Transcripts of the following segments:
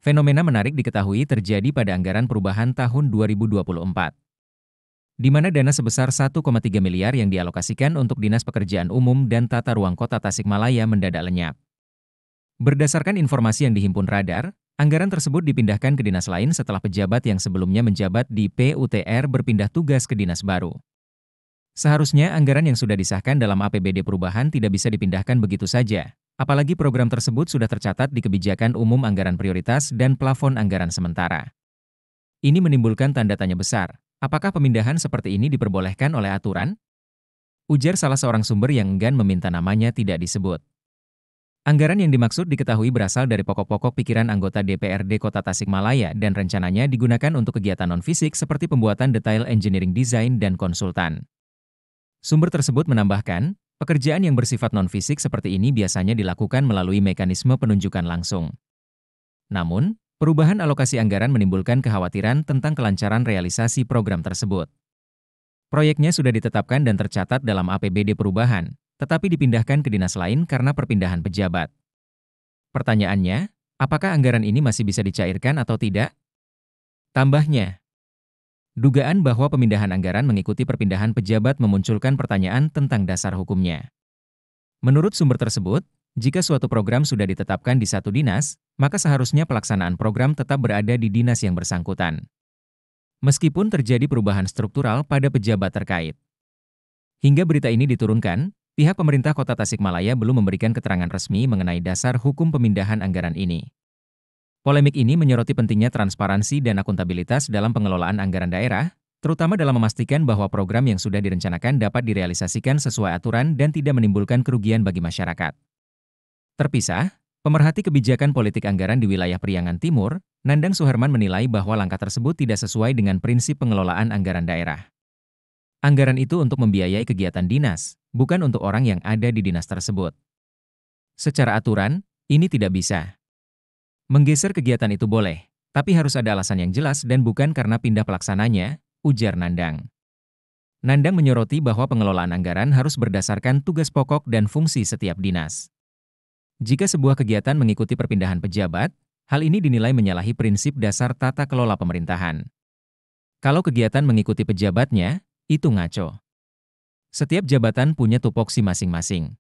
Fenomena menarik diketahui terjadi pada anggaran perubahan tahun 2024, di mana dana sebesar 1,3 miliar yang dialokasikan untuk Dinas Pekerjaan Umum dan Tata Ruang Kota Tasikmalaya mendadak lenyap. Berdasarkan informasi yang dihimpun Radar, anggaran tersebut dipindahkan ke dinas lain setelah pejabat yang sebelumnya menjabat di PUTR berpindah tugas ke dinas baru. Seharusnya anggaran yang sudah disahkan dalam APBD perubahan tidak bisa dipindahkan begitu saja, apalagi program tersebut sudah tercatat di Kebijakan Umum Anggaran Prioritas dan Plafon Anggaran Sementara. Ini menimbulkan tanda tanya besar, apakah pemindahan seperti ini diperbolehkan oleh aturan? Ujar salah seorang sumber yang enggan meminta namanya tidak disebut. Anggaran yang dimaksud diketahui berasal dari pokok-pokok pikiran anggota DPRD Kota Tasikmalaya dan rencananya digunakan untuk kegiatan non-fisik seperti pembuatan detail engineering design dan konsultan. Sumber tersebut menambahkan, pekerjaan yang bersifat non-fisik seperti ini biasanya dilakukan melalui mekanisme penunjukan langsung. Namun, perubahan alokasi anggaran menimbulkan kekhawatiran tentang kelancaran realisasi program tersebut. Proyeknya sudah ditetapkan dan tercatat dalam APBD perubahan, tetapi dipindahkan ke dinas lain karena perpindahan pejabat. Pertanyaannya, apakah anggaran ini masih bisa dicairkan atau tidak? Tambahnya, dugaan bahwa pemindahan anggaran mengikuti perpindahan pejabat memunculkan pertanyaan tentang dasar hukumnya. Menurut sumber tersebut, jika suatu program sudah ditetapkan di satu dinas, maka seharusnya pelaksanaan program tetap berada di dinas yang bersangkutan. Meskipun terjadi perubahan struktural pada pejabat terkait. Hingga berita ini diturunkan, pihak pemerintah Kota Tasikmalaya belum memberikan keterangan resmi mengenai dasar hukum pemindahan anggaran ini. Polemik ini menyoroti pentingnya transparansi dan akuntabilitas dalam pengelolaan anggaran daerah, terutama dalam memastikan bahwa program yang sudah direncanakan dapat direalisasikan sesuai aturan dan tidak menimbulkan kerugian bagi masyarakat. Terpisah, pemerhati kebijakan politik anggaran di wilayah Priangan Timur, Nandang Suherman menilai bahwa langkah tersebut tidak sesuai dengan prinsip pengelolaan anggaran daerah. Anggaran itu untuk membiayai kegiatan dinas, bukan untuk orang yang ada di dinas tersebut. Secara aturan, ini tidak bisa. Menggeser kegiatan itu boleh, tapi harus ada alasan yang jelas dan bukan karena pindah pelaksananya, ujar Nandang. Nandang menyoroti bahwa pengelolaan anggaran harus berdasarkan tugas pokok dan fungsi setiap dinas. Jika sebuah kegiatan mengikuti perpindahan pejabat, hal ini dinilai menyalahi prinsip dasar tata kelola pemerintahan. Kalau kegiatan mengikuti pejabatnya, itu ngaco. Setiap jabatan punya tupoksi masing-masing.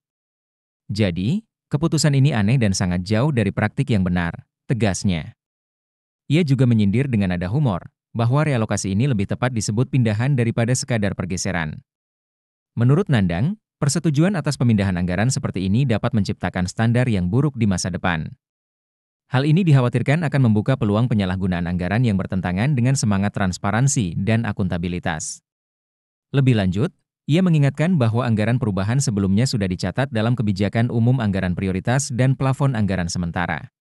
Jadi, keputusan ini aneh dan sangat jauh dari praktik yang benar, tegasnya. Ia juga menyindir dengan nada humor, bahwa realokasi ini lebih tepat disebut pindahan daripada sekadar pergeseran. Menurut Nandang, persetujuan atas pemindahan anggaran seperti ini dapat menciptakan standar yang buruk di masa depan. Hal ini dikhawatirkan akan membuka peluang penyalahgunaan anggaran yang bertentangan dengan semangat transparansi dan akuntabilitas. Lebih lanjut, ia mengingatkan bahwa anggaran perubahan sebelumnya sudah dicatat dalam Kebijakan Umum Anggaran Prioritas dan Plafon Anggaran Sementara.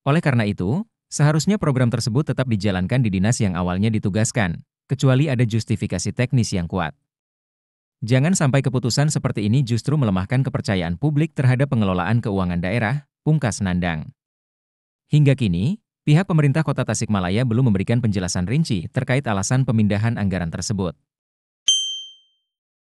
Oleh karena itu, seharusnya program tersebut tetap dijalankan di dinas yang awalnya ditugaskan, kecuali ada justifikasi teknis yang kuat. Jangan sampai keputusan seperti ini justru melemahkan kepercayaan publik terhadap pengelolaan keuangan daerah, pungkas Nandang. Hingga kini, pihak pemerintah Kota Tasikmalaya belum memberikan penjelasan rinci terkait alasan pemindahan anggaran tersebut.